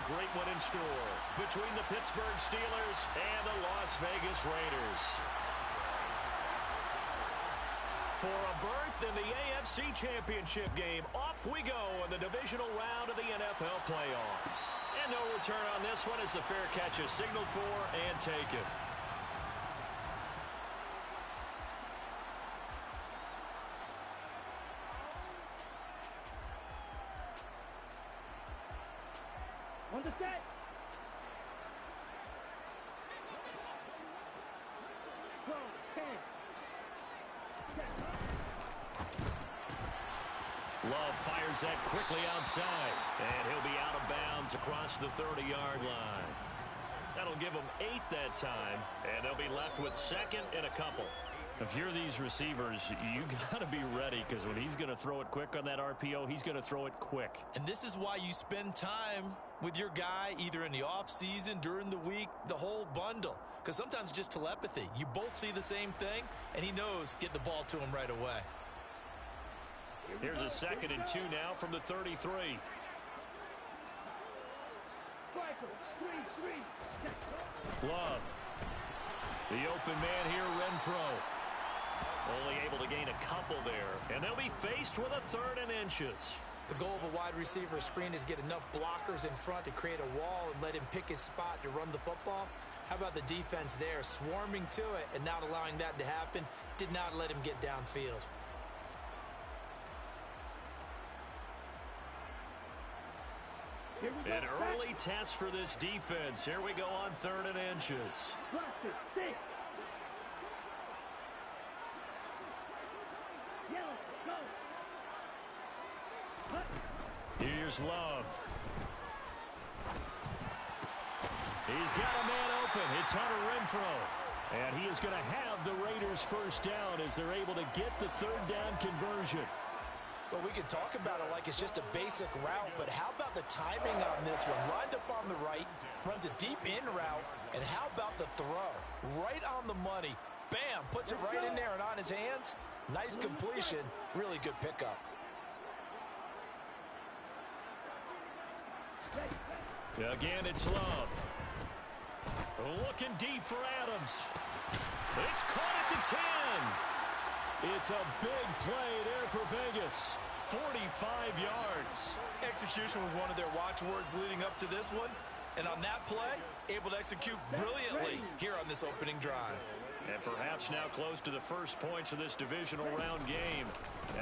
great one in store between the Pittsburgh Steelers and the Las Vegas Raiders. For a berth in the AFC Championship game, off we go in the divisional round of the NFL playoffs. And no return on this one as the fair catch is signaled for and taken. On the set. Go, 10. Love fires that quickly outside, and he'll be out of bounds across the 30-yard line. That'll give them 8 that time, and they'll be left with second and a couple. If you're these receivers, you got to be ready, because when he's going to throw it quick on that RPO, he's going to throw it quick. And this is why you spend time with your guy either in the offseason, during the week, the whole bundle. Because sometimes just telepathy. You both see the same thing, and he knows get the ball to him right away. Here's a 2nd and 2 now from the 33. Love. The open man here, Renfro. Only able to gain a couple there, and they'll be faced with a 3rd and inches. The goal of a wide receiver screen is get enough blockers in front to create a wall and let him pick his spot to run the football. How about the defense there, swarming to it and not allowing that to happen? Did not let him get downfield. An early test for this defense. Here we go on 3rd and inches. Here's Love. He's got a man open. It's Hunter Renfro. And he is going to have the Raiders first down as they're able to get the 3rd down conversion. Well, we can talk about it like it's just a basic route, but how about the timing on this one? Lined up on the right, runs a deep in route, and how about the throw? Right on the money. Bam, puts it right in there and on his hands. Nice completion, really good pickup. Again, it's Love. Looking deep for Adams. It's caught at the 10. It's a big play there for Vegas. 45 yards. Execution was one of their watchwords leading up to this one. And on that play, able to execute brilliantly here on this opening drive. And perhaps now close to the first points of this divisional round game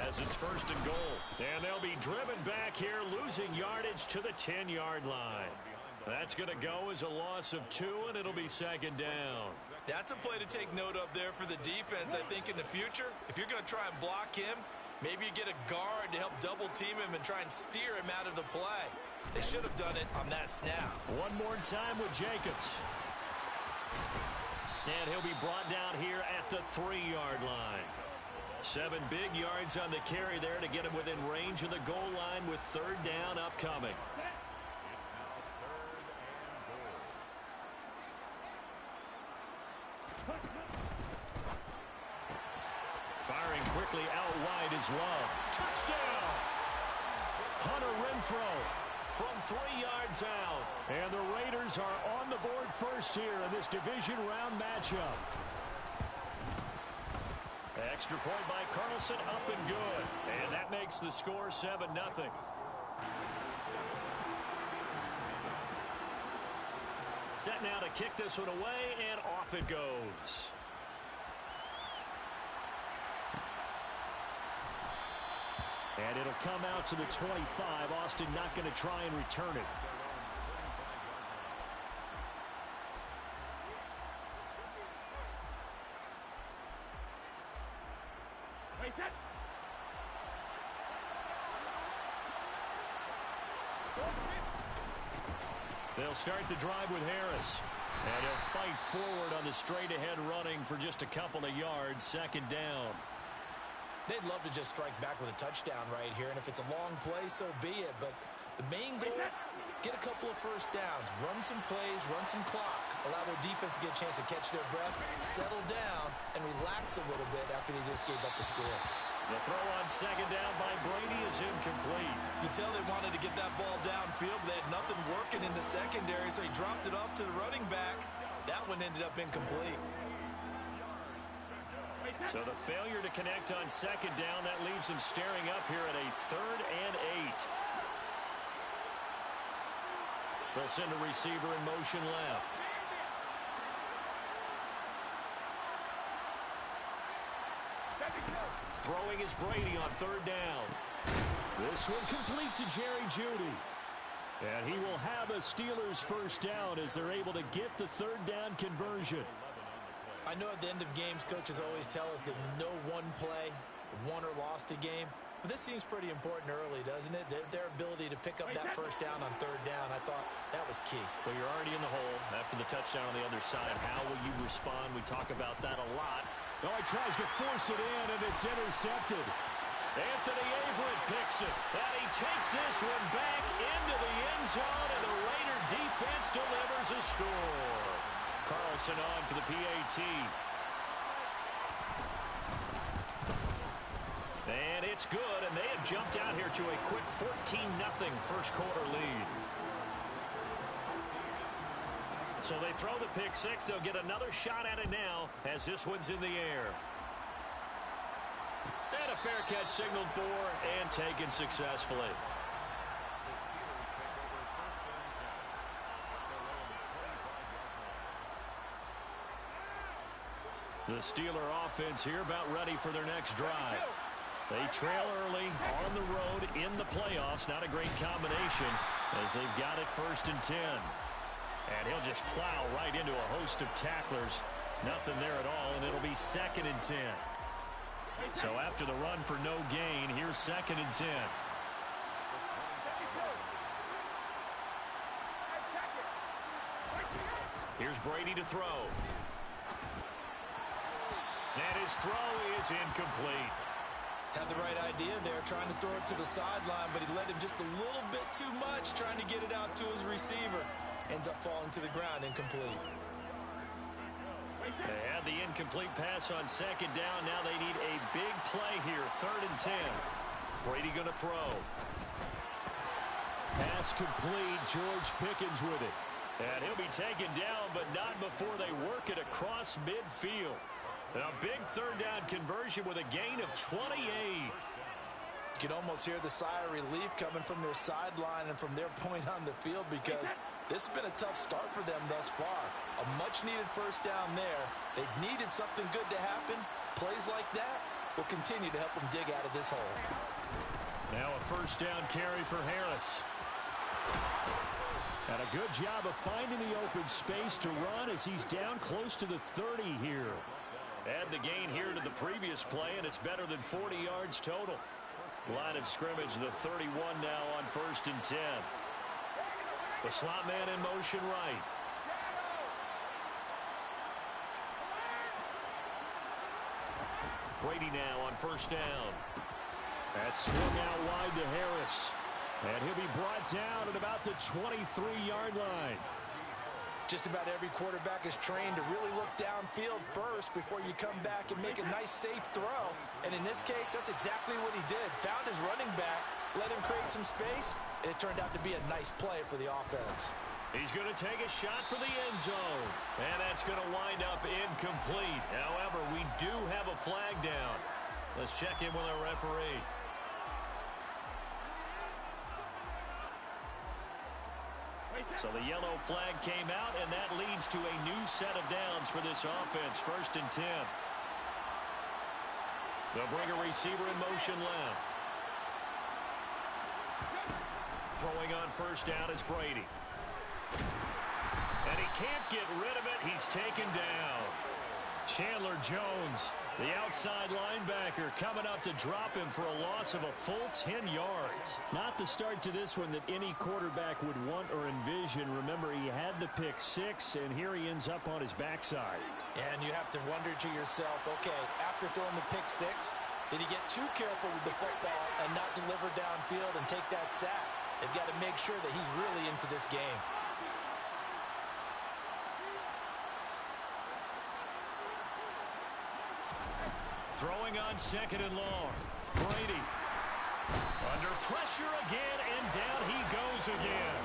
as it's 1st and goal. And they'll be driven back here, losing yardage to the 10-yard line. That's going to go as a loss of 2, and it'll be 2nd down. That's a play to take note of there for the defense, I think, in the future. If you're going to try and block him, maybe you get a guard to help double-team him and try and steer him out of the play. They should have done it on that snap. One more time with Jacobs. And he'll be brought down here at the 3-yard line. 7 big yards on the carry there to get him within range of the goal line with 3rd down upcoming. Firing quickly out wide is Love. Touchdown! Hunter Renfro from 3 yards out. And the Raiders are on the board first here in this division round matchup. Extra point by Carlson, up and good. And that makes the score 7-0. Set now to kick this one away, and off it goes. And it'll come out to the 25. Austin not going to try and return it. They'll start the drive with Harris. And he'll fight forward on the straight-ahead running for just a couple of yards. 2nd down. They'd love to just strike back with a touchdown right here, and if it's a long play, so be it. But the main goal, get a couple of first downs, run some plays, run some clock, allow their defense to get a chance to catch their breath, settle down, and relax a little bit after they just gave up the score. The throw on second down by Brady is incomplete. You tell they wanted to get that ball downfield, but they had nothing working in the secondary, so he dropped it off to the running back. That one ended up incomplete. So the failure to connect on second down, that leaves him staring up here at a 3rd and 8. They'll send a receiver in motion left. Throwing is Brady on 3rd down. This one complete to Jerry Jeudy. And he will have a Steelers first down as they're able to get the 3rd down conversion. I know at the end of games, coaches always tell us that no one play won or lost a game. But this seems pretty important early, doesn't it? Their ability to pick up that first down on 3rd down, I thought that was key. Well, you're already in the hole after the touchdown on the other side. How will you respond? We talk about that a lot. Oh, he tries to force it in, and it's intercepted. Anthony Averett picks it. And he takes this one back into the end zone, and the Raider defense delivers a score. Carlson on for the PAT. And it's good, and they have jumped out here to a quick 14-0 first quarter lead. So they throw the pick six. They'll get another shot at it now as this one's in the air. And a fair catch signaled for and taken successfully. The Steeler offense here about ready for their next drive. They trail early on the road in the playoffs. Not a great combination as they've got it 1st and 10. And he'll just plow right into a host of tacklers. Nothing there at all, and it'll be 2nd and 10. So after the run for no gain, here's 2nd and 10. Here's Brady to throw. And his throw is incomplete. Had the right idea there, trying to throw it to the sideline, but he led him just a little bit too much, trying to get it out to his receiver. Ends up falling to the ground, incomplete. They had the incomplete pass on second down. Now they need a big play here, 3rd and 10. Brady going to throw. Pass complete. George Pickens with it. And he'll be taken down, but not before they work it across midfield. And a big 3rd down conversion with a gain of 28. You can almost hear the sigh of relief coming from their sideline and from their point on the field, because this has been a tough start for them thus far. A much-needed first down there. They needed something good to happen. Plays like that will continue to help them dig out of this hole. Now a first down carry for Harris. And a good job of finding the open space to run as he's down close to the 30 here. Add the gain here to the previous play, and it's better than 40 yards total. Line of scrimmage, the 31 now on 1st and 10. The slot man in motion right. Brady now on 1st down. That's swung out wide to Harris. And he'll be brought down at about the 23-yard line. Just about every quarterback is trained to really look downfield first before you come back and make a nice, safe throw. And in this case, that's exactly what he did. Found his running back, let him create some space, and it turned out to be a nice play for the offense. He's going to take a shot for the end zone. And that's going to wind up incomplete. However, we do have a flag down. Let's check in with our referee. So the yellow flag came out, and that leads to a new set of downs for this offense. 1st and 10. They'll bring a receiver in motion left. Throwing on 1st down is Brady. And he can't get rid of it. He's taken down. Chandler Jones, the outside linebacker, coming up to drop him for a loss of a full 10 yards. Not the start to this one that any quarterback would want or envision. Remember, he had the pick six, and here he ends up on his backside. And you have to wonder to yourself, okay, after throwing the pick six, did he get too careful with the football and not deliver downfield and take that sack? They've got to make sure that he's really into this game. Throwing on 2nd and long. Brady. Under pressure again, and down he goes again.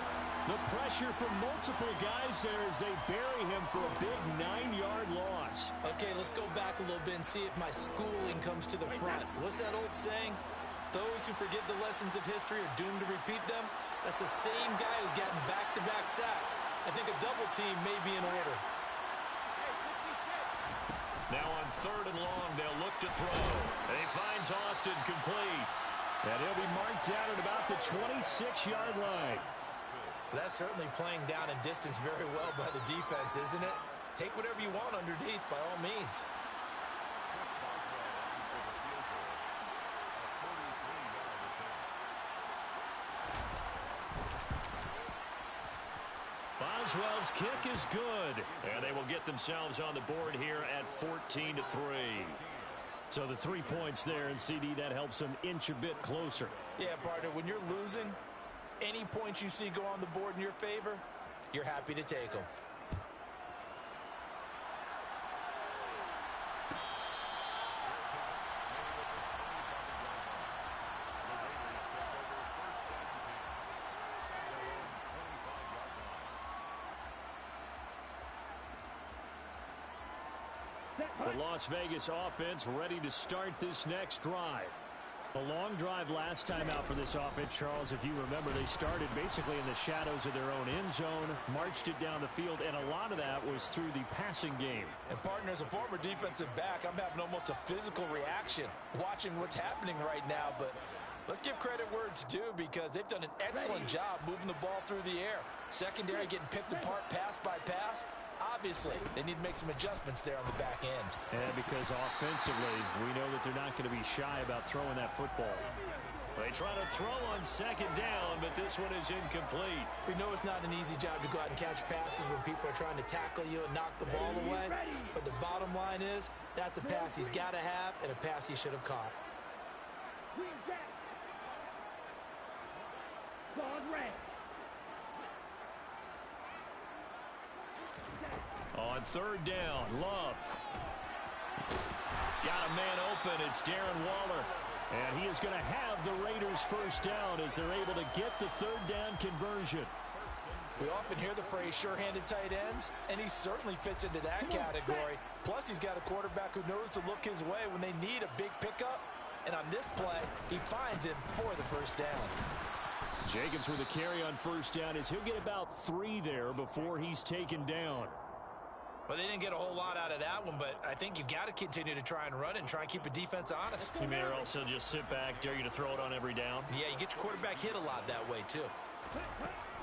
The pressure from multiple guys there as they bury him for a big 9-yard loss. Okay, let's go back a little bit and see if my schooling comes to the front. What's that old saying? Those who forget the lessons of history are doomed to repeat them. That's the same guy who's gotten back-to-back sacks. I think a double team may be in order. Now on 3rd and long, they'll look to throw. And he finds Austin complete. And he'll be marked down at about the 26-yard line. That's certainly playing down in distance very well by the defense, isn't it? Take whatever you want underneath, by all means. Boswell's kick is good. And they will get themselves on the board here at 14-3. So the 3 points there, and CD, that helps them inch a bit closer. Yeah, partner, when you're losing, any points you see go on the board in your favor, you're happy to take them. The Las Vegas offense ready to start this next drive. A long drive last time out for this offense, Charles. If you remember, they started basically in the shadows of their own end zone, marched it down the field, and a lot of that was through the passing game. And partner, as a former defensive back, I'm having almost a physical reaction watching what's happening right now. But let's give credit where it's due, because they've done an excellent job moving the ball through the air. Secondary getting picked apart pass by pass. Obviously, they need to make some adjustments there on the back end. And because offensively, we know that they're not going to be shy about throwing that football. They try to throw on 2nd down, but this one is incomplete. We know it's not an easy job to go out and catch passes when people are trying to tackle you and knock the ball away. But the bottom line is, that's a pass he's got to have and a pass he should have caught. On 3rd down, Love. Got a man open. It's Darren Waller. And he is going to have the Raiders 1st down as they're able to get the 3rd down conversion. We often hear the phrase sure-handed tight ends, and he certainly fits into that category. Plus, he's got a quarterback who knows to look his way when they need a big pickup. And on this play, he finds him for the 1st down. Jacobs with a carry on 1st down as he'll get about 3 there before he's taken down. Well, they didn't get a whole lot out of that one, but I think you got to continue to try and run and try and keep a defense honest. You may also just sit back, dare you to throw it on every down. Yeah, you get your quarterback hit a lot that way, too.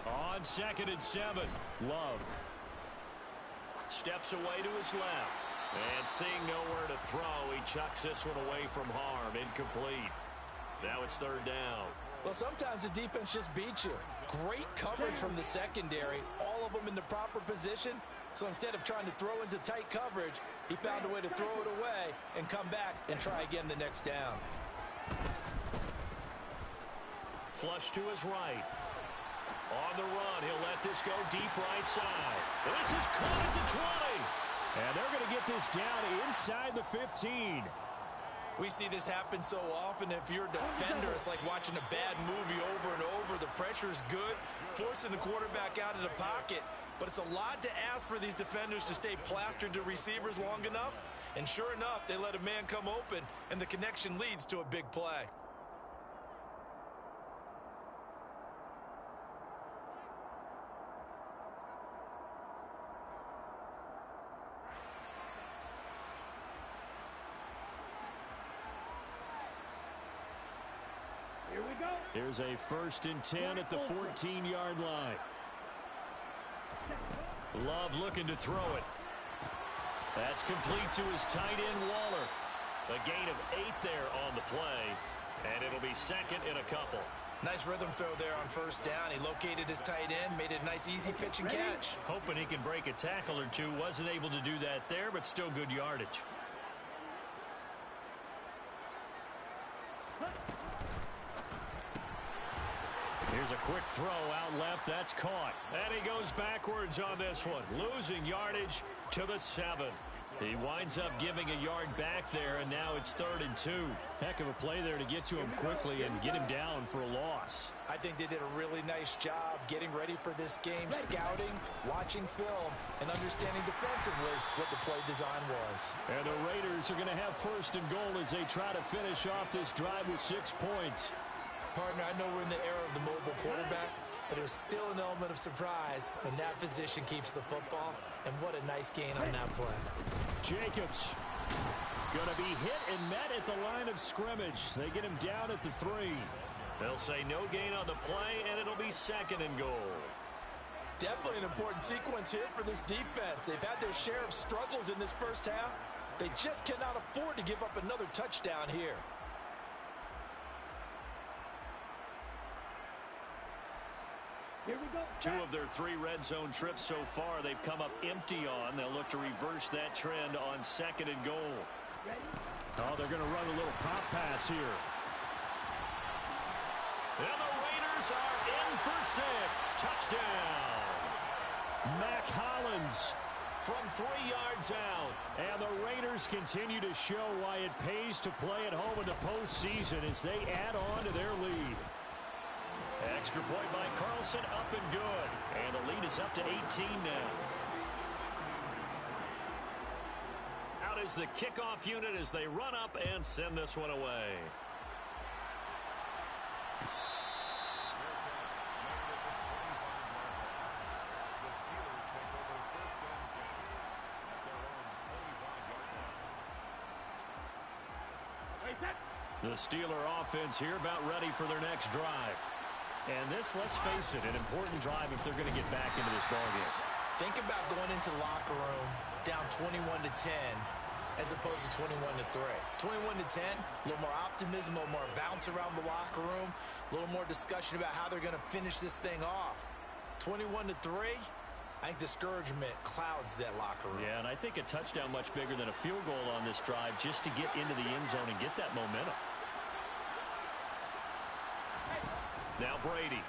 On 2nd and 7, Love. Steps away to his left. And seeing nowhere to throw, he chucks this one away from harm. Incomplete. Now it's 3rd down. Well, sometimes the defense just beats you. Great coverage from the secondary. All of them in the proper position. So instead of trying to throw into tight coverage, he found a way to throw it away and come back and try again the next down. Flush to his right. On the run, he'll let this go deep right side. This is caught at the 20. And they're going to get this down inside the 15. We see this happen so often. If you're a defender, it's like watching a bad movie over and over. The pressure's good, forcing the quarterback out of the pocket. But it's a lot to ask for these defenders to stay plastered to receivers long enough. And sure enough, they let a man come open, and the connection leads to a big play. Here we go. Here's a 1st and 10 at the 14-yard line. Love looking to throw it. That's complete to his tight end, Waller. A gain of 8 there on the play, and it'll be 2nd and a couple. Nice rhythm throw there on 1st down. He located his tight end, made it a nice easy pitch and catch. Hoping he can break a tackle or two. Wasn't able to do that there, but still good yardage. Here's a quick throw out left. That's caught. And he goes backwards on this one. Losing yardage to the 7. He winds up giving a yard back there, and now it's 3rd and 2. Heck of a play there to get to him quickly and get him down for a loss. I think they did a really nice job getting ready for this game, scouting, watching film, and understanding defensively what the play design was. And the Raiders are going to have 1st and goal as they try to finish off this drive with 6 points. Partner, I know we're in the era of the mobile quarterback, but there's still an element of surprise when that position keeps the football. And what a nice gain on that play. Jacobs going to be hit and met at the line of scrimmage. They get him down at the 3. They'll say no gain on the play, and it'll be 2nd and goal. Definitely an important sequence here for this defense. They've had their share of struggles in this first half. They just cannot afford to give up another touchdown here. Here we go. 2 of their 3 red zone trips so far they've come up empty on. They'll look to reverse that trend on 2nd and goal. Ready? Oh, they're going to run a little pop pass here. And the Raiders are in for 6. Touchdown. Mac Hollins From 3 yards out. And the Raiders continue to show why it pays to play at home in the postseason as they add on to their lead. Extra point by Carlson, up and good. And the lead is up to 18 now. Out is the kickoff unit as they run up and send this one away. The Steeler offense here about ready for their next drive. And this, let's face it, an important drive if they're going to get back into this ballgame. Think about going into the locker room down 21-10 as opposed to 21-3. 21-10, a little more optimism, a little more bounce around the locker room, a little more discussion about how they're going to finish this thing off. 21-3, I think discouragement clouds that locker room. Yeah, and I think a touchdown much bigger than a field goal on this drive just to get into the end zone and get that momentum. Now Brady.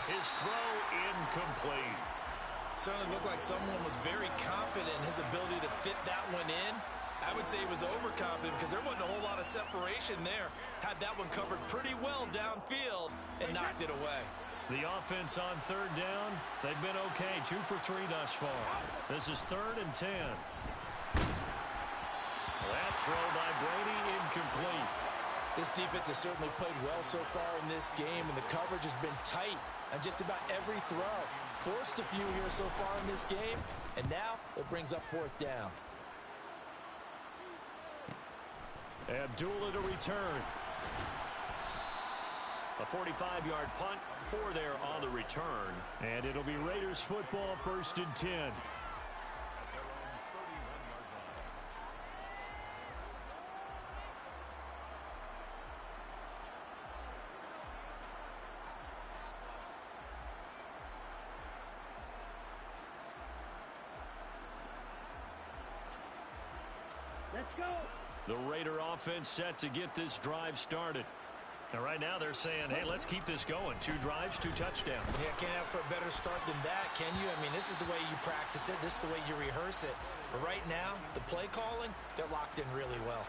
His throw incomplete. Certainly looked like someone was very confident in his ability to fit that one in. I would say he was overconfident because there wasn't a whole lot of separation there. Had that one covered pretty well downfield and knocked it away. The offense on 3rd down, they've been okay. 2 for 3 thus far. This is 3rd and 10. That throw by Brady incomplete. This defense has certainly played well so far in this game, and the coverage has been tight on just about every throw. Forced a few here so far in this game, and now it brings up 4th down. Abdullah to return. A 45-yard punt, 4 there on the return. And it'll be Raiders football, 1st and 10. Let's go. The Raider offense set to get this drive started. And right now they're saying, hey, let's keep this going. 2 drives, 2 touchdowns. Yeah, can't ask for a better start than that, can you? I mean, this is the way you practice it. This is the way you rehearse it. But right now, the play calling, they're locked in really well.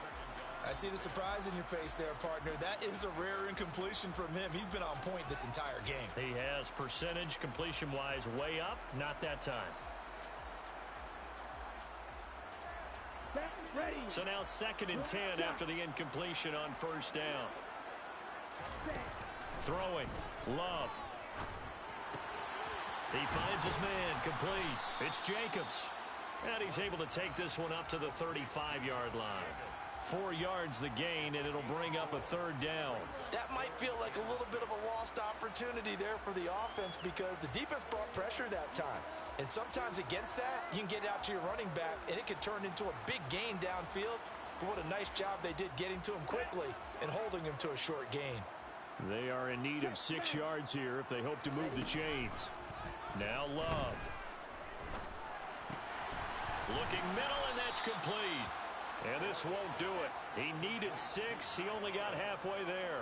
I see the surprise in your face there, partner. That is a rare incompletion from him. He's been on point this entire game. He has percentage completion-wise way up. Not that time. Ready. So now 2nd and 10 after the incompletion on 1st down. Throwing. Love. He finds his man. Complete. It's Jacobs. And he's able to take this one up to the 35-yard line. 4 yards the gain, and it'll bring up a 3rd down. That might feel like a little bit of a lost opportunity there for the offense because the defense brought pressure that time. And sometimes against that, you can get out to your running back, and it could turn into a big gain downfield. But what a nice job they did getting to him quickly and holding him to a short gain. They are in need of 6 yards here if they hope to move the chains. Now Love. Looking middle, and that's complete. And this won't do it. He needed 6. He only got halfway there.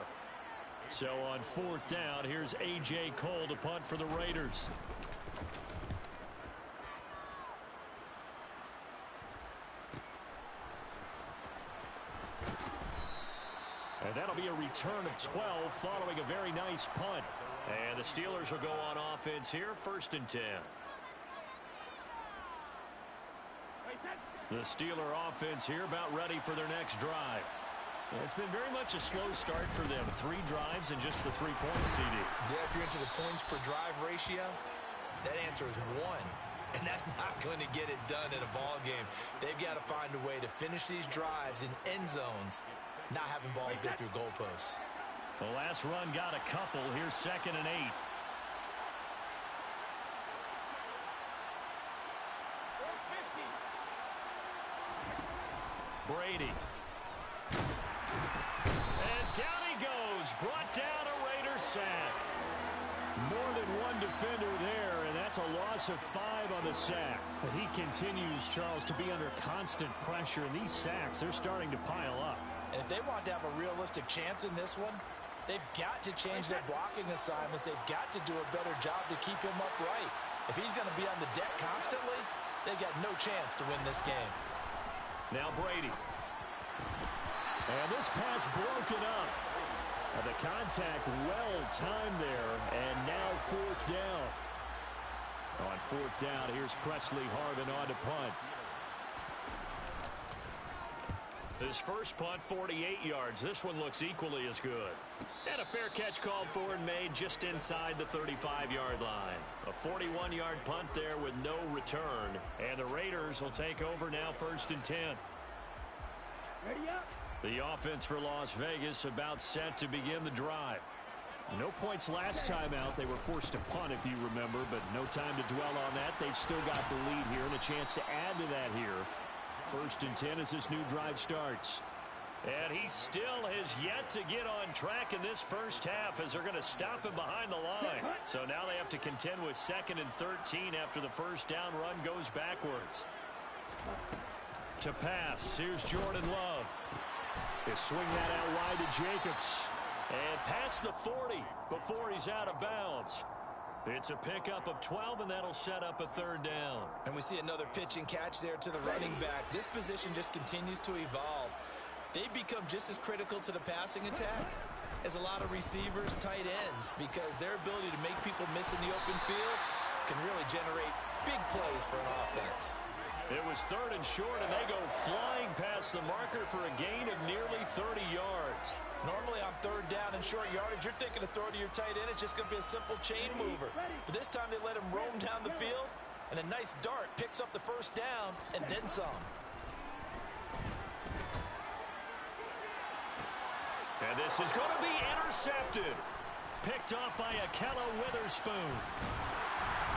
So on 4th down, here's A.J. Cole to punt for the Raiders. a return of 12 following a very nice punt. And the Steelers will go on offense here, 1st and 10. The Steeler offense here about ready for their next drive. It's been very much a slow start for them. 3 drives and just the 3 points, CD. Yeah, if you're into the points per drive ratio, that answer is 1. And that's not going to get it done in a ball game. They've got to find a way to finish these drives in end zones, not having balls go through goalposts. The last run got a couple. Here's 2nd and 8. Brady. And down he goes. Brought down a Raider sack. More than one defender there, and that's a loss of 5 on the sack. But he continues, Charles, to be under constant pressure, and these sacks, they're starting to pile up. And if they want to have a realistic chance in this one, they've got to change their blocking assignments. They've got to do a better job to keep him upright. If he's going to be on the deck constantly, they've got no chance to win this game. Now Brady. And this pass broken up. And the contact well timed there. And now 4th down. On 4th down, here's Presley Harvin on to punt. His first punt, 48 yards. This one looks equally as good. And a fair catch called for and made just inside the 35-yard line. A 41-yard punt there with no return. And the Raiders will take over now, 1st and 10. Ready up. The offense for Las Vegas about set to begin the drive. No points last time out. They were forced to punt, if you remember, but no time to dwell on that. They've still got the lead here and a chance to add to that here. 1st and 10 as this new drive starts. And he still has yet to get on track in this first half as they're going to stop him behind the line. So now they have to contend with 2nd and 13 after the first down run goes backwards. To pass, here's Jordan Love. They swing that out wide to Jacobs. And past the 40 before he's out of bounds. It's a pickup of 12, and that'll set up a 3rd down. And we see another pitch and catch there to the running back. This position just continues to evolve. They become just as critical to the passing attack as a lot of receivers, tight ends, because their ability to make people miss in the open field can really generate big plays for an offense. It was 3rd and short, and they go flying past the marker for a gain of nearly 30 yards. Normally on 3rd down and short yardage, you're thinking of throwing to your tight end. It's just going to be a simple chain mover. But this time they let him roam down the field, and a nice dart picks up the 1st down and then some. And this is going to be intercepted. Picked off by Akella Witherspoon.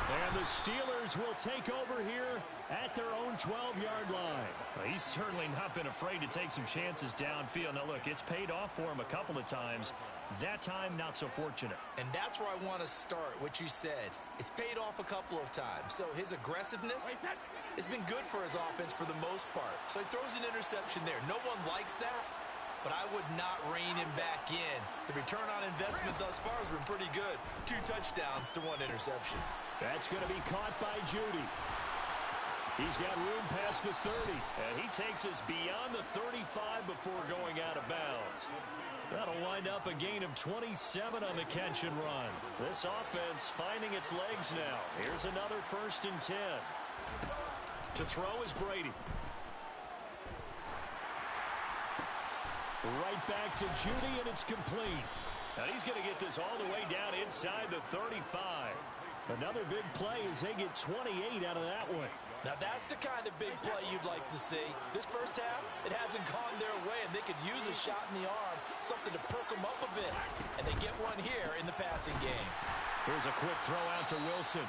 And the Steelers will take over here at their own 12-yard line. Well, he's certainly not been afraid to take some chances downfield. Now, look, it's paid off for him a couple of times. That time, not so fortunate. And that's where I want to start, what you said. It's paid off a couple of times. So his aggressiveness has been good for his offense for the most part. So he throws an interception there. No one likes that, but I would not rein him back in. The return on investment thus far has been pretty good. 2 touchdowns to 1 interception. That's going to be caught by Judy. He's got room past the 30. And he takes us beyond the 35 before going out of bounds. That'll wind up a gain of 27 on the catch and run. This offense finding its legs now. Here's another 1st and 10. To throw is Brady. Right back to Judy, and it's complete. Now he's going to get this all the way down inside the 35. Another big play as they get 28 out of that one. Now that's the kind of big play you'd like to see. This first half, it hasn't gone their way, and they could use a shot in the arm, something to perk them up a bit. And they get one here in the passing game. Here's a quick throw out to Wilson.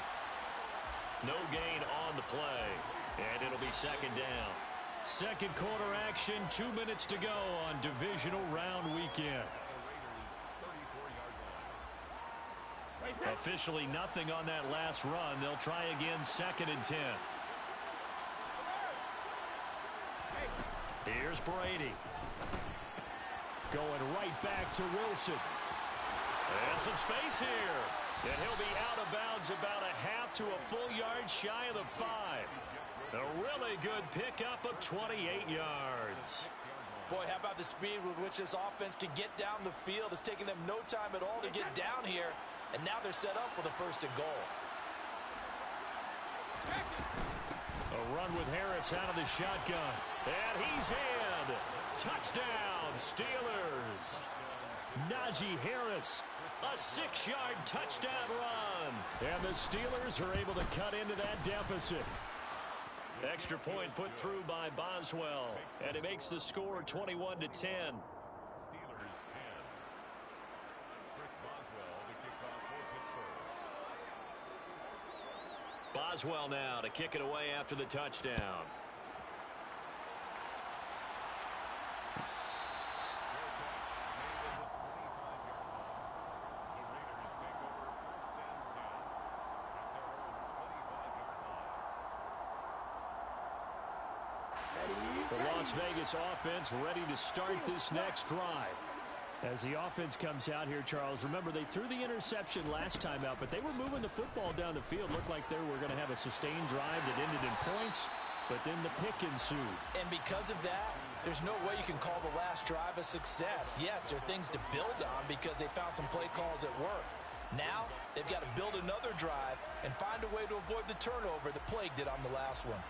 No gain on the play, and it'll be 2nd down. Second quarter action, 2 minutes to go on divisional round weekend. Officially nothing on that last run. They'll try again 2nd and 10. Here's Brady. Going right back to Wilson. And some space here. And he'll be out of bounds about a half to a full yard shy of the 5. A really good pickup of 28 yards. Boy, how about the speed with which this offense can get down the field? It's taking them no time at all to get down here, and now they're set up with a 1st and goal. A run with Harris out of the shotgun. And he's in. Touchdown, Steelers. Najee Harris, a 6-yard touchdown run. And the Steelers are able to cut into that deficit. Extra point put through by Boswell. And it makes the score 21-10. Steelers 10. Chris Boswell to kick off for Pittsburgh. Boswell now to kick it away after the touchdown. The Las Vegas offense ready to start this next drive. As the offense comes out here, Charles, remember they threw the interception last time out, but they were moving the football down the field. Looked like they were going to have a sustained drive that ended in points, but then the pick ensued. And because of that, there's no way you can call the last drive a success. Yes, there are things to build on because they found some play calls that work. Now, they've got to build another drive and find a way to avoid the turnover that plagued it on the last one.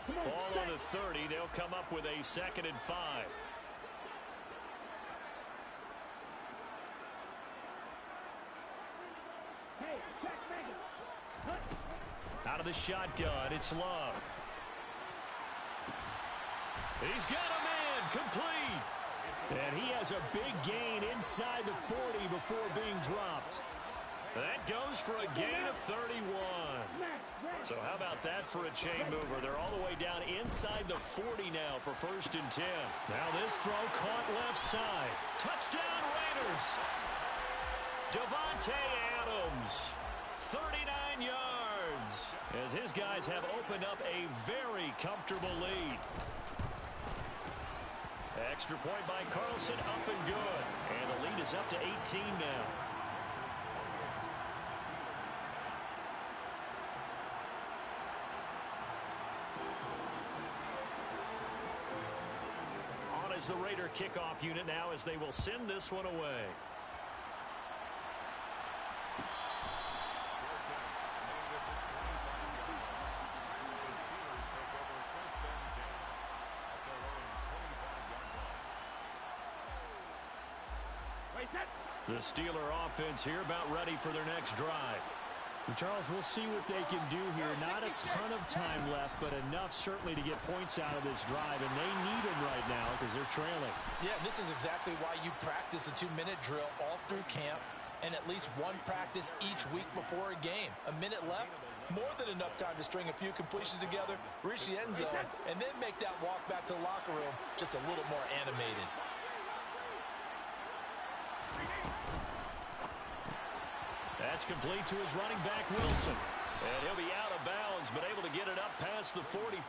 Ball on the 30. They'll come up with a 2nd and 5. Hey, check Vegas. Out of the shotgun, it's Love. He's got a man, complete. And he has a big gain inside the 40 before being dropped. That goes for a gain of 31. So how about that for a chain mover? They're all the way down inside the 40 now for 1st and 10. Now this throw caught left side. Touchdown Raiders. Devontae Adams, 39 yards. As his guys have opened up a very comfortable lead. Extra point by Carlson, up and good. And the lead is up to 18 now. Is the Raider kickoff unit now as they will send this one away. The Steeler offense here about ready for their next drive. And Charles, we'll see what they can do here. Not a ton of time left, but enough certainly to get points out of this drive, and they need them right now because they're trailing. Yeah, this is exactly why you practice a 2-minute drill all through camp and at least one practice each week before a game. A minute left, more than enough time to string a few completions together, reach the end zone, and then make that walk back to the locker room just a little more animated. That's complete to his running back, Wilson. And he'll be out of bounds, but able to get it up past the 45.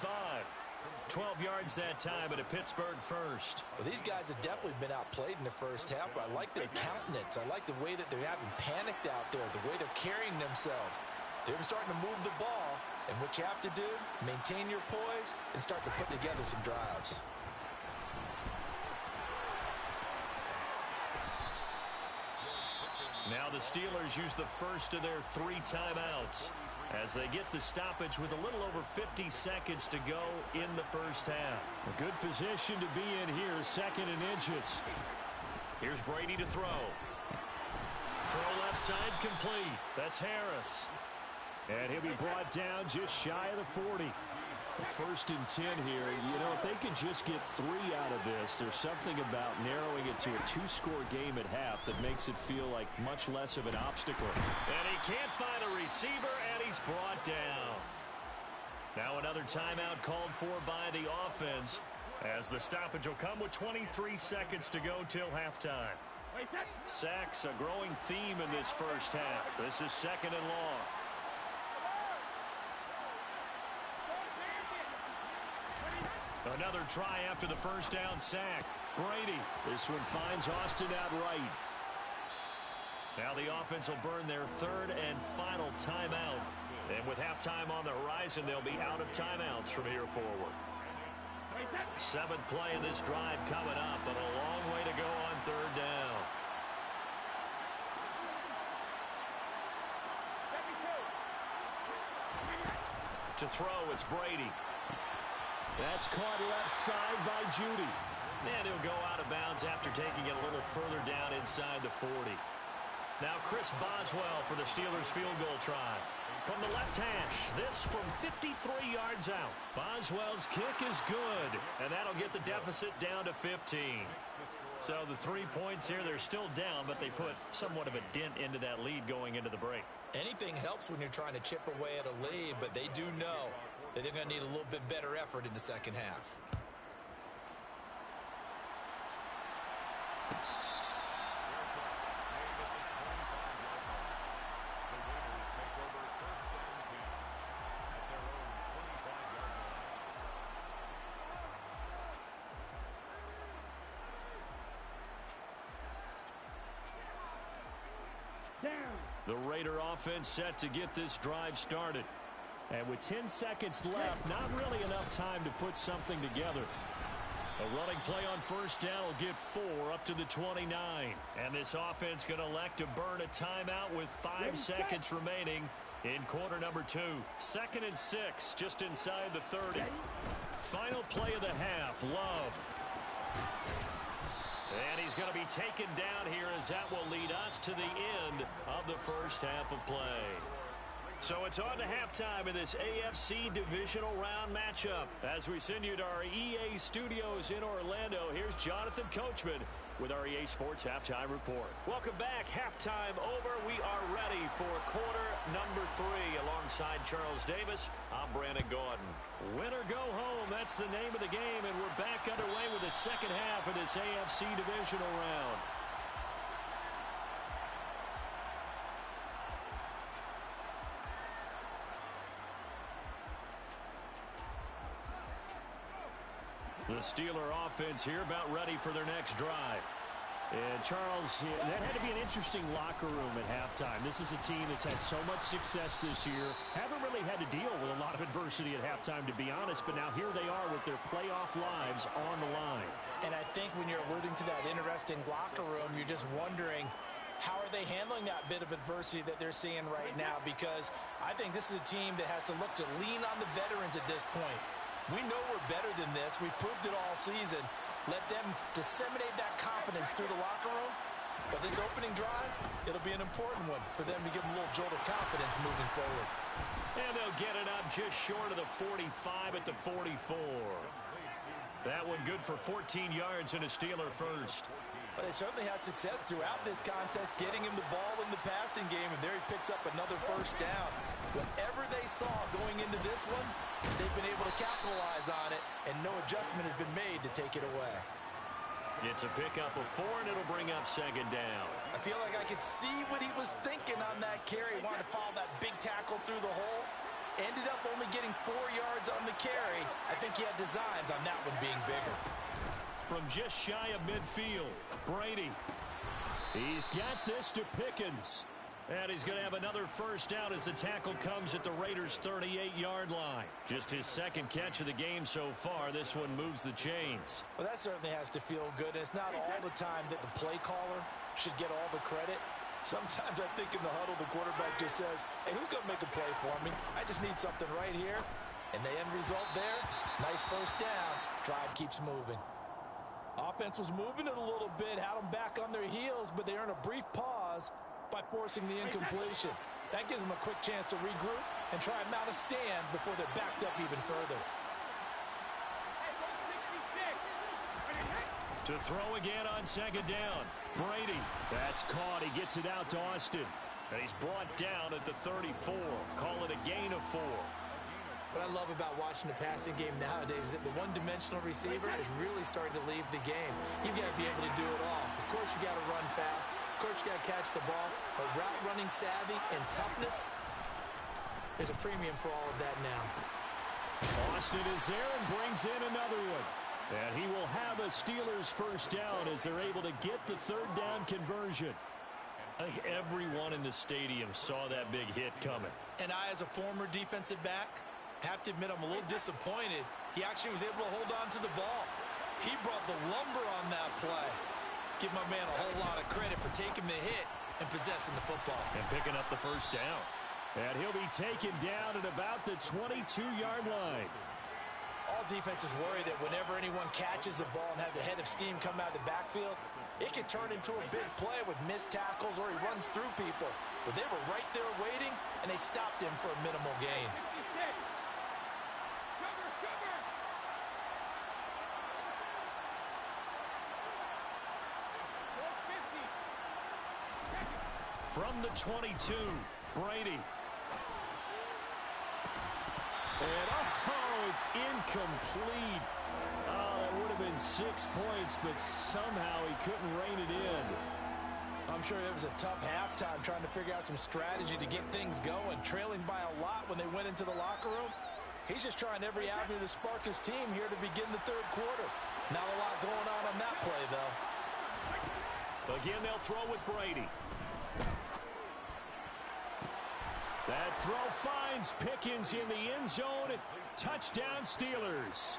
12 yards that time at a Pittsburgh first. Well, these guys have definitely been outplayed in the first half, but I like their countenance. I like the way that they're having panicked out there, the way they're carrying themselves. They're starting to move the ball, and what you have to do, maintain your poise and start to put together some drives. Now the Steelers use the first of their 3 timeouts as they get the stoppage with a little over 50 seconds to go in the first half. A good position to be in here, 2nd and inches. Here's Brady to throw. Throw left side complete. That's Harris. And he'll be brought down just shy of the 40. 1st and 10 here. You know, if they could just get 3 out of this, there's something about narrowing it to a 2-score game at half that makes it feel like much less of an obstacle. And he can't find a receiver, and he's brought down. Now another timeout called for by the offense as the stoppage will come with 23 seconds to go till halftime. Sacks, a growing theme in this first half. This is 2nd and long. Another try after the first down sack. Brady. This one finds Austin outright. Now the offense will burn their 3rd and final timeout. And with halftime on the horizon, they'll be out of timeouts from here forward. Seventh play of this drive coming up, but a long way to go on third down. To throw, it's Brady. That's caught left side by Judy. And he'll go out of bounds after taking it a little further down inside the 40. Now Chris Boswell for the Steelers field goal try. From the left hash, this from 53 yards out. Boswell's kick is good, and that'll get the deficit down to 15. So the 3 points here, they're still down, but they put somewhat of a dent into that lead going into the break. Anything helps when you're trying to chip away at a lead, but they do know that they're going to need a little bit better effort in the second half. The Raider offense set to get this drive started. And with 10 seconds left, not really enough time to put something together. A running play on first down will get 4 up to the 29. And this offense going to elect to burn a timeout with 5 seconds remaining in quarter number 2. 2nd and 6, just inside the 30. Final play of the half, Love. And he's going to be taken down here as that will lead us to the end of the first half of play. So it's on to halftime in this AFC divisional round matchup. As we send you to our EA studios in Orlando, here's Jonathan Coachman with our EA Sports Halftime Report. Welcome back. Halftime over. We are ready for quarter number 3. Alongside Charles Davis, I'm Brandon Gaudin. Win or go home, that's the name of the game, and we're back underway with the second half of this AFC divisional round. The Steeler offense here about ready for their next drive. And Charles, that had to be an interesting locker room at halftime. This is a team that's had so much success this year. Haven't really had to deal with a lot of adversity at halftime, to be honest. But now here they are with their playoff lives on the line. And I think when you're alluding to that interesting locker room, you're just wondering, how are they handling that bit of adversity that they're seeing right now? Because I think this is a team that has to look to lean on the veterans at this point. We know we're better than this. We've proved it all season. Let them disseminate that confidence through the locker room. But this opening drive, it'll be an important one for them to give them a little jolt of confidence moving forward. And they'll get it up just short of the 45 at the 44. That one good for 14 yards and a Steeler first. But they certainly had success throughout this contest, getting him the ball in the passing game, and there he picks up another first down. Whatever they saw going into this one, they've been able to capitalize on it, and no adjustment has been made to take it away. It's a pickup of 4, and it'll bring up second down. I feel like I could see what he was thinking on that carry. Wanted to follow that big tackle through the hole. Ended up only getting 4 yards on the carry. I think he had designs on that one being bigger. From just shy of midfield, Brady. He's got this to Pickens. And he's going to have another first down as the tackle comes at the Raiders' 38-yard line. Just his second catch of the game so far. This one moves the chains. Well, that certainly has to feel good. It's not all the time that the play caller should get all the credit. Sometimes I think in the huddle, the quarterback just says, hey, who's going to make a play for me? I just need something right here. And the end result there, nice first down. Drive keeps moving. Offense was moving it a little bit, had them back on their heels, but they earn a brief pause by forcing the incompletion. That gives them a quick chance to regroup and try and mount a stand before they're backed up even further. To throw again on second down, Brady. That's caught. He gets it out to Austin. And he's brought down at the 34. Call it a gain of 4. What I love about watching the passing game nowadays is that the one-dimensional receiver is really starting to leave the game. You've got to be able to do it all. Of course, you got to run fast. Of course, you got to catch the ball. But route running savvy and toughness, there's a premium for all of that now. Austin is there and brings in another one. And he will have a Steelers first down as they're able to get the third down conversion. I think everyone in the stadium saw that big hit coming. And I, as a former defensive back, have to admit I'm a little disappointed He actually was able to hold on to the ball. He brought the lumber on that play. Give my man a whole lot of credit for taking the hit and possessing the football. And picking up the first down. And he'll be taken down at about the 22-yard line. All defenses worry that whenever anyone catches the ball and has a head of steam come out of the backfield, it could turn into a big play with missed tackles or he runs through people. But they were right there waiting, and they stopped him for a minimal gain. From the 22, Brady. And it's incomplete. Oh, that would have been 6 points, but somehow he couldn't rein it in. I'm sure it was a tough halftime trying to figure out some strategy to get things going, trailing by a lot when they went into the locker room. He's just trying every avenue to spark his team here to begin the third quarter. Not a lot going on that play, though. Again, they'll throw with Brady. That throw finds Pickens in the end zone. Touchdown, Steelers.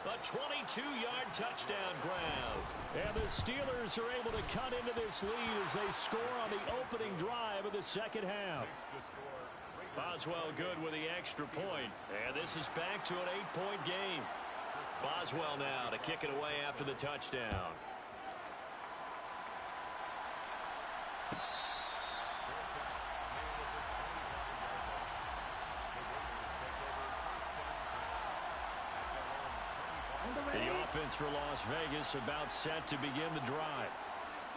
A 22-yard touchdown grab. And the Steelers are able to cut into this lead as they score on the opening drive of the second half. Boswell good with the extra point. And this is back to an 8-point game. Boswell now to kick it away after the touchdown. The offense for Las Vegas about set to begin the drive.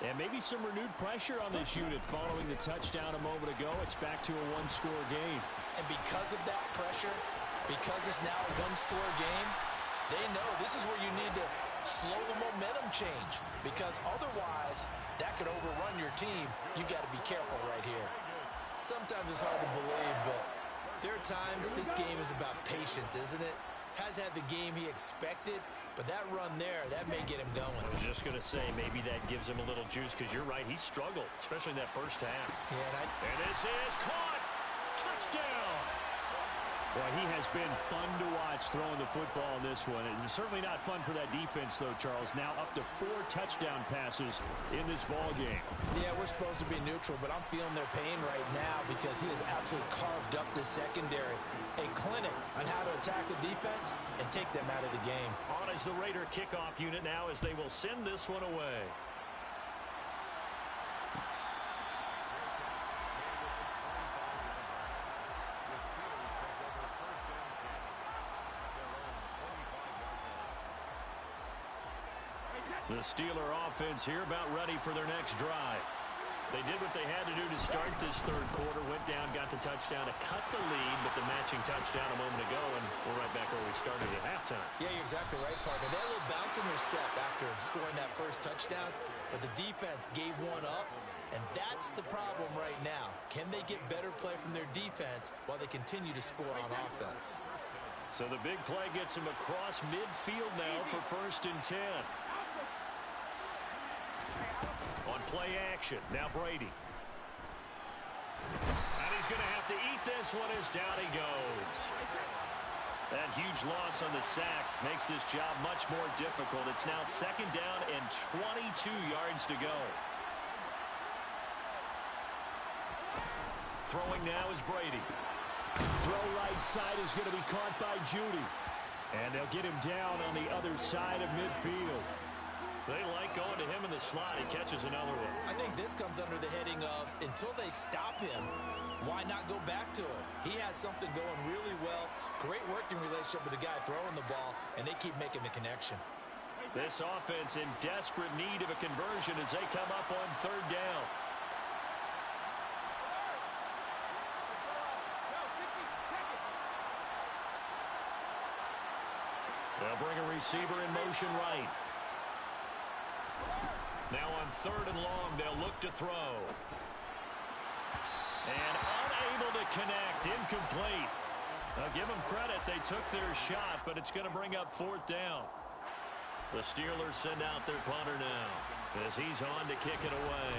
And maybe some renewed pressure on this unit following the touchdown a moment ago. It's back to a one-score game. And because of that pressure, because it's now a one-score game, they know this is where you need to slow the momentum change. Because otherwise, that could overrun your team. You got to be careful right here. Sometimes it's hard to believe, but there are times this game is about patience, isn't it? Has had the game he expected, but that run there, that may get him going. I was just going to say, maybe that gives him a little juice, because you're right, he struggled, especially in that first half. Yeah, and this is caught. Touchdown. Boy, he has been fun to watch throwing the football in this one. It's certainly not fun for that defense, though, Charles. Now up to 4 touchdown passes in this ball game. Yeah, we're supposed to be neutral, but I'm feeling their pain right now because he has absolutely carved up the secondary. A clinic on how to attack the defense and take them out of the game. On is the Raider kickoff unit now as they will send this one away. The Steeler offense here about ready for their next drive. They did what they had to do to start this third quarter, went down, got the touchdown to cut the lead, but the matching touchdown a moment ago, and we're right back where we started at halftime. Yeah, you're exactly right, partner. They had a little bounce in their step after scoring that first touchdown, but the defense gave one up, and that's the problem right now. Can they get better play from their defense while they continue to score on offense? So the big play gets him across midfield now for 1st and 10. On play action, now Brady. And he's going to have to eat this one as down he goes. That huge loss on the sack makes this job much more difficult. It's now 2nd down and 22 yards to go. Throwing now is Brady. Throw right side is going to be caught by Judy. And they'll get him down on the other side of midfield. They like going to him in the slot. He catches another one. I think this comes under the heading of, until they stop him, why not go back to him? He has something going really well. Great working relationship with the guy throwing the ball, and they keep making the connection. This offense in desperate need of a conversion as they come up on 3rd down. They'll bring a receiver in motion right. Now on 3rd and long, they'll look to throw. And unable to connect, incomplete. Now give them credit, they took their shot, but it's going to bring up 4th down. The Steelers send out their punter now as he's on to kick it away.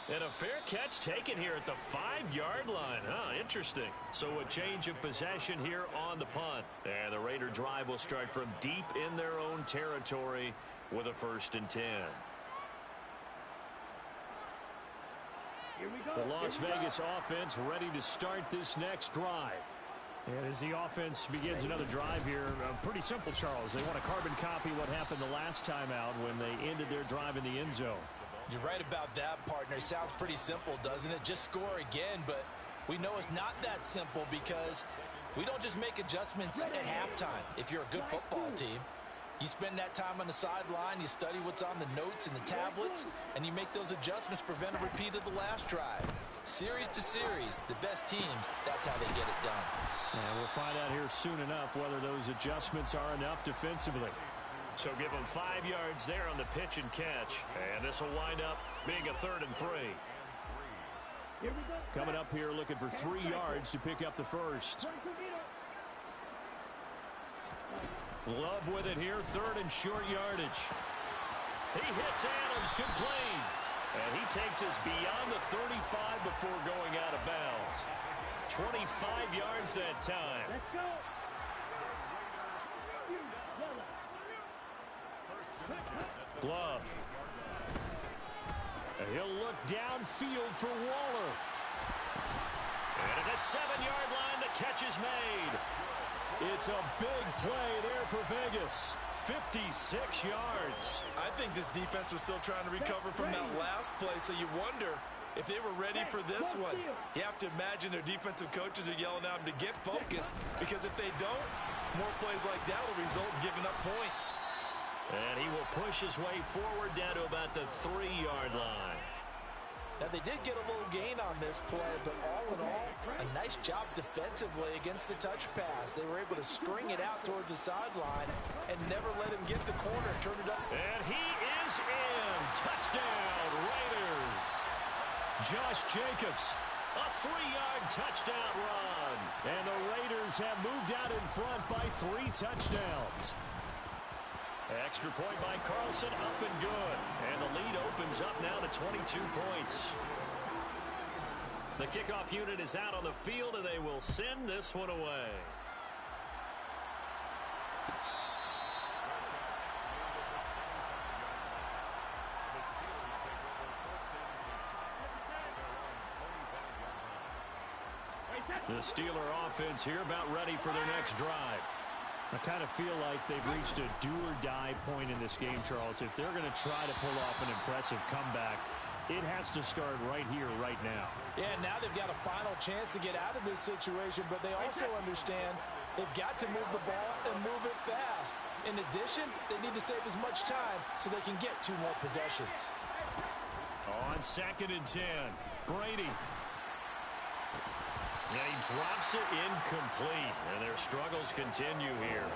And a fair catch taken here at the 5-yard line. Interesting. So a change of possession here on the punt. And the Raider drive will start from deep in their own territory with a 1st and 10. Here we go. The Las Vegas offense ready to start this next drive. And as the offense begins another drive here, pretty simple, Charles. They want a carbon copy what happened the last time out when they ended their drive in the end zone. You're right about that, partner. Sounds pretty simple, doesn't it? Just score again, but we know it's not that simple because we don't just make adjustments at halftime if you're a good football team. You spend that time on the sideline, you study what's on the notes and the tablets, and you make those adjustments to prevent a repeat of the last drive. Series to series, the best teams, that's how they get it done. And we'll find out here soon enough whether those adjustments are enough defensively. So give them 5 yards there on the pitch and catch. And this will wind up being a 3rd and 3. Here we go. Coming up here looking for 3 yards to pick up the first. Love with it here, 3rd and short yardage. He hits Adams, complete. And he takes us beyond the 35 before going out of bounds. 25 yards that time. Let's go. Glove. And he'll look downfield for Waller. And at the 7-yard line, the catch is made. It's a big play there for Vegas. 56 yards. I think this defense was still trying to recover from that last play, so you wonder if they were ready for this one. You have to imagine their defensive coaches are yelling at them to get focused, because if they don't, more plays like that will result in giving up points. And he will push his way forward down to about the 3-yard line. Now, they did get a little gain on this play, but all in all, a nice job defensively against the touch pass. They were able to string it out towards the sideline and never let him get the corner, turn it up. And he is in. Touchdown, Raiders. Josh Jacobs, a 3-yard touchdown run. And the Raiders have moved out in front by 3 touchdowns. Extra point by Carlson, up and good. And the lead opens up now to 22 points. The kickoff unit is out on the field, and they will send this one away. The Steeler offense here about ready for their next drive. I kind of feel like they've reached a do-or-die point in this game, Charles. If they're going to try to pull off an impressive comeback, it has to start right here, right now. Yeah, now they've got a final chance to get out of this situation, but they also understand they've got to move the ball and move it fast. In addition, they need to save as much time so they can get 2 more possessions. On 2nd and 10, Brady. And he drops it incomplete, and their struggles continue here.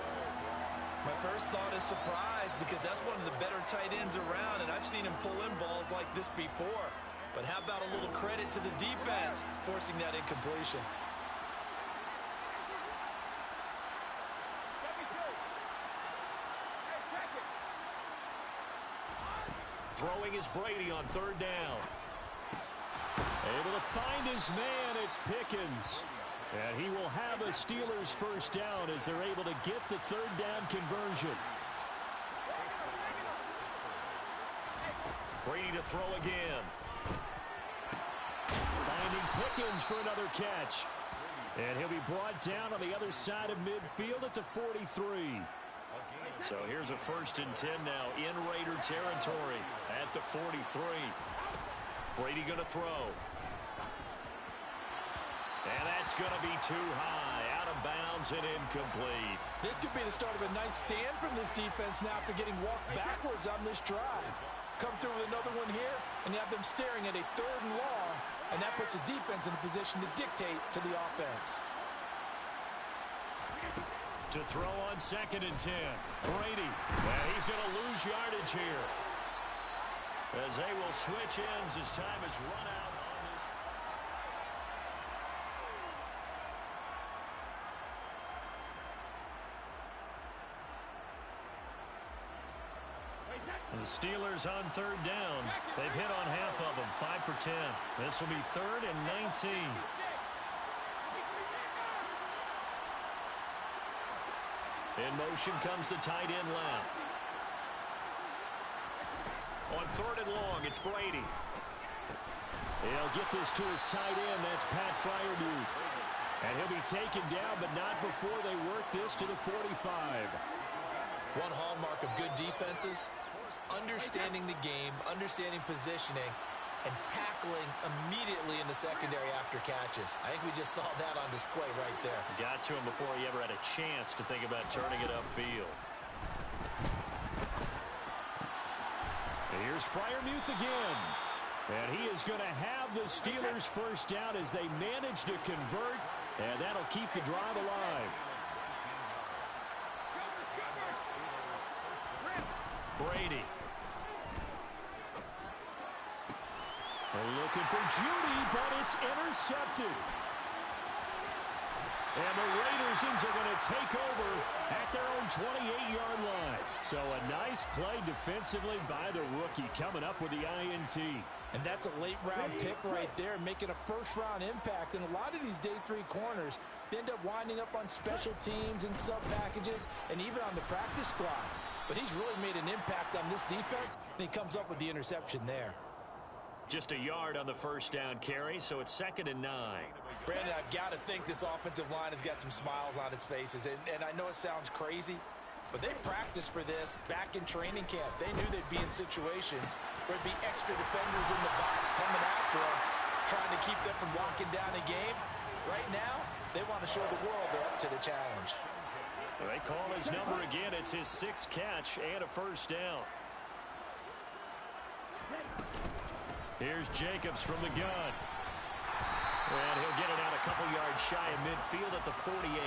My first thought is surprise, because that's one of the better tight ends around, and I've seen him pull in balls like this before. But how about a little credit to the defense forcing that incompletion? Throwing is Brady on 3rd down. Able to find his man, it's Pickens. And he will have a Steelers first down as they're able to get the 3rd down conversion. Brady to throw again. Finding Pickens for another catch. And he'll be brought down on the other side of midfield at the 43. So here's a 1st and 10 now in Raider territory at the 43. Brady going to throw. And that's going to be too high. Out of bounds and incomplete. This could be the start of a nice stand from this defense now after getting walked backwards on this drive. Come through with another one here, and you have them staring at a 3rd and long, and that puts the defense in a position to dictate to the offense. To throw on 2nd and 10. Brady. And he's going to lose yardage here. As they will switch ends as time has run out on this. And the Steelers on third down. They've hit on half of them, 5 for 10. This will be 3rd and 19. In motion comes the tight end left. On 3rd and long, it's Brady. He'll get this to his tight end. That's Pat Freiermuth. And he'll be taken down, but not before they work this to the 45. One hallmark of good defenses is understanding the game, understanding positioning, and tackling immediately in the secondary after catches. I think we just saw that on display right there. Got to him before he ever had a chance to think about turning it upfield. And here's Freiermuth again. And he is going to have the Steelers first down as they manage to convert, and that'll keep the drive alive. Brady. They're looking for Judy, but it's intercepted. And the Raiders are going to take over at their own 28-yard line. So a nice play defensively by the rookie coming up with the INT. And that's a late-round pick right there, making a first-round impact. And a lot of these day 3 corners end up winding up on special teams and sub-packages and even on the practice squad. But he's really made an impact on this defense, and he comes up with the interception there. Just a yard on the first down carry, so it's 2nd and 9. Brandon, I've got to think this offensive line has got some smiles on its faces. And I know it sounds crazy, but they practiced for this back in training camp. They knew they'd be in situations where there'd be extra defenders in the box coming after them, trying to keep them from locking down a game. Right now, they want to show the world they're up to the challenge. They call his number again. It's his 6th catch and a first down. Here's Jacobs from the gun. And he'll get it out a couple yards shy of midfield at the 48.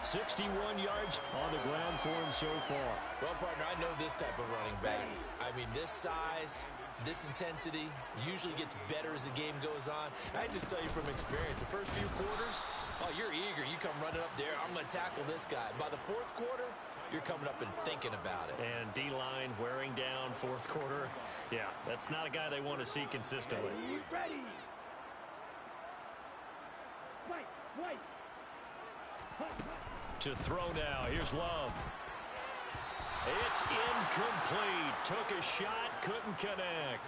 61 yards on the ground for him so far. Well, partner, I know this type of running back. I mean, this size, this intensity usually gets better as the game goes on. I just tell you from experience, the first few quarters, oh, you're eager. You come running up there, I'm going to tackle this guy. By the 4th quarter, you're coming up and thinking about it. And D-line wearing down 4th quarter. Yeah, that's not a guy they want to see consistently. Ready. Wait. To throw now. Here's Love. It's incomplete. Took a shot, couldn't connect.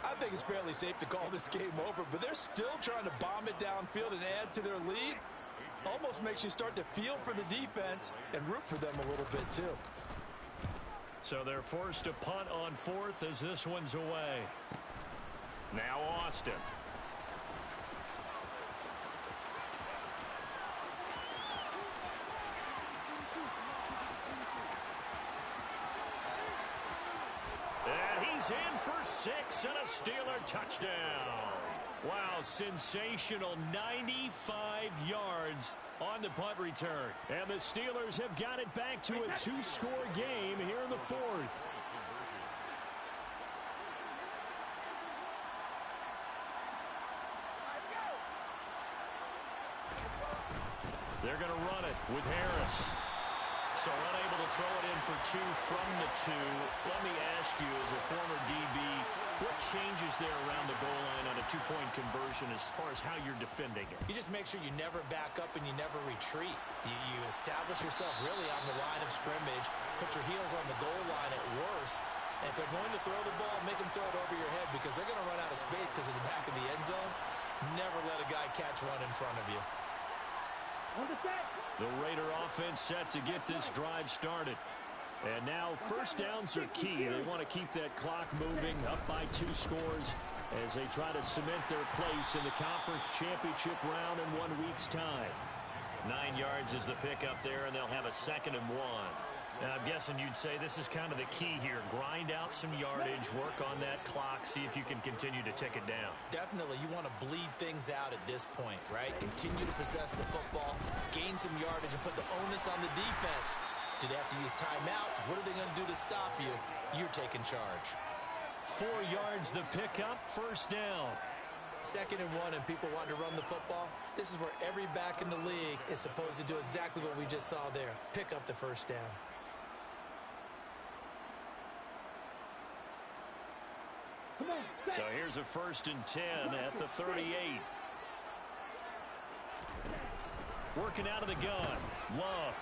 I think it's fairly safe to call this game over, but they're still trying to bomb it downfield and add to their lead. Almost makes you start to feel for the defense and root for them a little bit too. So they're forced to punt on 4th as this one's away. Now Austin. And he's in for 6 and a Steeler touchdown. Wow, sensational 95 yards on the punt return. And the Steelers have got it back to a 2-score game here in the 4th. They're going to run it with Harris. So unable to throw it in for 2 from the 2. Let me ask you, as a former DB, what changes there around the goal line on a 2-point conversion as far as how you're defending it? You just make sure you never back up and you never retreat. You establish yourself really on the line of scrimmage, put your heels on the goal line at worst. And if they're going to throw the ball, make them throw it over your head because they're going to run out of space because of the back of the end zone. Never let a guy catch one in front of you. The Raider offense set to get this drive started. And now first downs are key. They want to keep that clock moving, up by 2 scores as they try to cement their place in the conference championship round in 1 week's time. 9 yards is the pickup there, and they'll have a 2nd and 1. Now, I'm guessing you'd say this is kind of the key here. Grind out some yardage, work on that clock, see if you can continue to tick it down. Definitely, you want to bleed things out at this point, right? Continue to possess the football, gain some yardage, and put the onus on the defense. Do they have to use timeouts? What are they going to do to stop you? You're taking charge. 4 yards the pickup, first down. 2nd and 1, and people want to run the football. This is where every back in the league is supposed to do exactly what we just saw there. Pick up the first down. Come on. So here's a 1st and 10 at the 38. Working out of the gun. Love.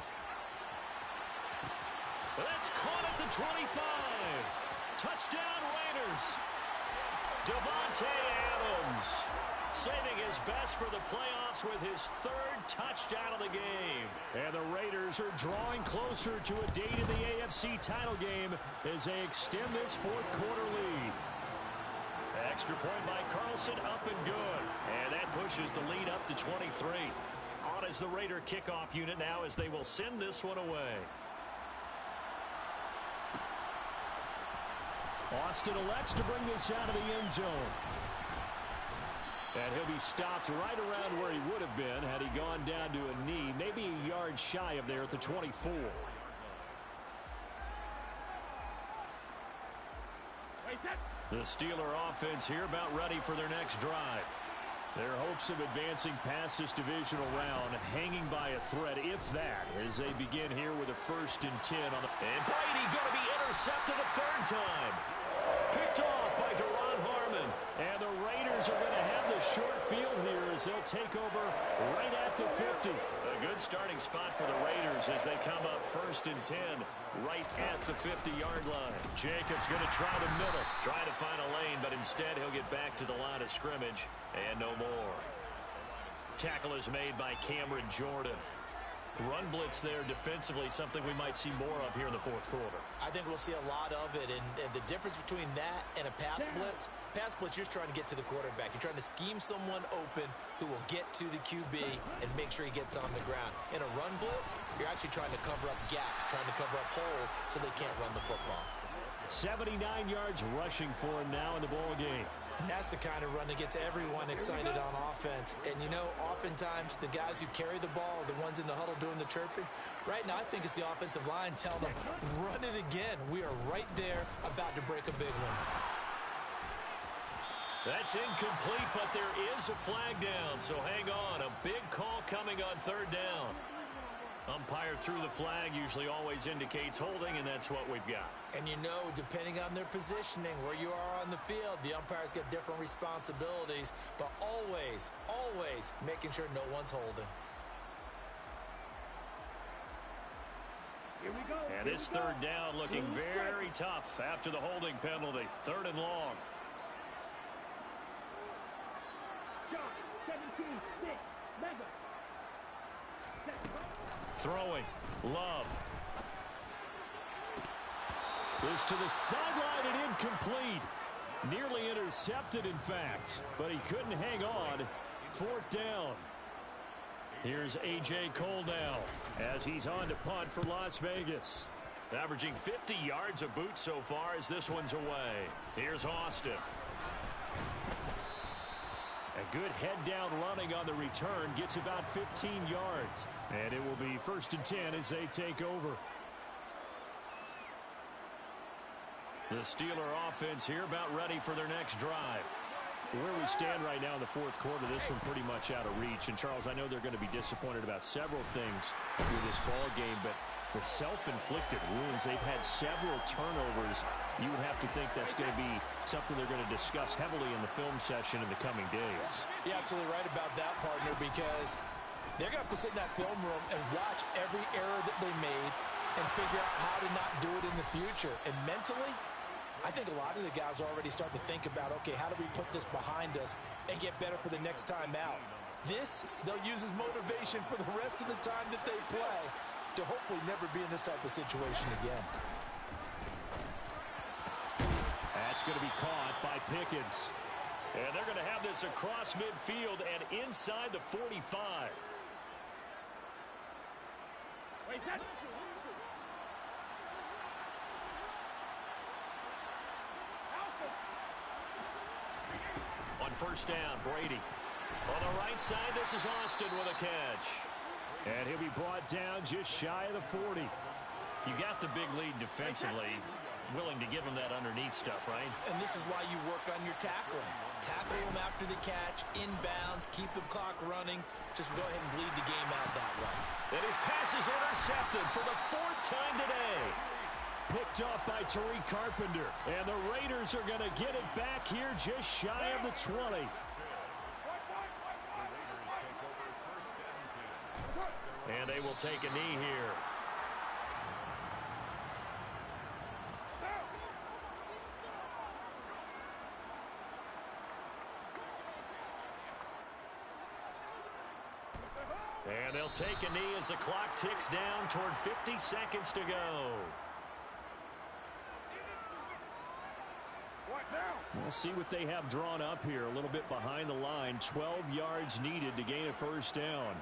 That's caught at the 25. Touchdown Raiders. Davante Adams saving his best for the playoffs with his 3rd touchdown of the game. And the Raiders are drawing closer to a date in the AFC title game as they extend this 4th quarter lead. Extra point by Carlson, up and good. And that pushes the lead up to 23. On is the Raider kickoff unit now as they will send this one away. Austin elects to bring this out of the end zone. And he'll be stopped right around where he would have been had he gone down to a knee, maybe a yard shy of there at the 24. The Steeler offense here about ready for their next drive. Their hopes of advancing past this divisional round hanging by a thread, if that, as they begin here with a 1st and 10 on the... And Brady going to be intercepted a 3rd time. Picked off by Deron Harmon. And the Raiders are going to have the short field here as they'll take over right at the 50. A good starting spot for the Raiders as they come up 1st and 10 right at the 50-yard line. Jacobs going to try the middle. Trying to find a lane, but instead he'll get back to the line of scrimmage and no more. Tackle is made by Cameron Jordan. Run blitz there defensively, something we might see more of here in the 4th quarter. I think we'll see a lot of it, and the difference between that and a pass blitz, you're just trying to get to the quarterback. You're trying to scheme someone open who will get to the QB and make sure he gets on the ground. In a run blitz, you're actually trying to cover up gaps, trying to cover up holes so they can't run the football. 79 yards rushing for him now in the ball game. And that's the kind of run that gets everyone excited on offense. And, you know, oftentimes the guys who carry the ball are the ones in the huddle doing the chirping. Right now, I think it's the offensive line telling them, run it again. We are right there about to break a big one. That's incomplete, but there is a flag down, so hang on. A big call coming on 3rd down. Umpire through the flag usually always indicates holding, and that's what we've got. And you know, depending on their positioning, where you are on the field, the umpires get different responsibilities, but always, always making sure no one's holding. Here we go. And this 3rd down looking very tough after the holding penalty. 3rd and long. Shot, 17, 6, mega. Throwing. Love. This to the sideline and incomplete. Nearly intercepted, in fact, but he couldn't hang on. 4th down. Here's A.J. Cole now as he's on to punt for Las Vegas. Averaging 50 yards a boot so far as this one's away. Here's Austin. A good head down running on the return, gets about 15 yards. And it will be 1st and 10 as they take over. The Steeler offense here about ready for their next drive. Where we stand right now in the 4th quarter, this one pretty much out of reach. And, Charles, I know they're going to be disappointed about several things with this ball game, but the self-inflicted wounds, they've had several turnovers. You would have to think that's going to be something they're going to discuss heavily in the film session in the coming days. You're absolutely right about that, partner, because they're going to have to sit in that film room and watch every error that they made and figure out how to not do it in the future. And mentally, I think a lot of the guys are already starting to think about, okay, how do we put this behind us and get better for the next time out? This, they'll use as motivation for the rest of the time that they play to hopefully never be in this type of situation again. That's going to be caught by Pickens. And they're going to have this across midfield and inside the 45. Wait, that. On 1st down, Brady. On the right side, this is Austin with a catch. And he'll be brought down just shy of the 40. You got the big lead defensively. Willing to give him that underneath stuff, right? And this is why you work on your tackling. Tackle him after the catch, inbounds, keep the clock running. Just go ahead and bleed the game out that way. And his pass is intercepted for the 4th time today. picked off by Tariq Carpenter. And the Raiders are going to get it back here just shy of the 20. And they will take a knee here. And they'll take a knee as the clock ticks down toward 50 seconds to go. We'll see what they have drawn up here. A little bit behind the line. 12 yards needed to gain a first down.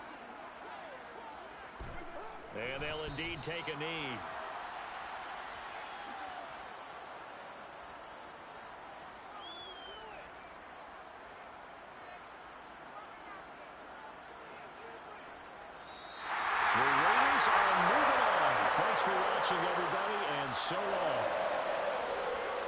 And they'll indeed take a knee.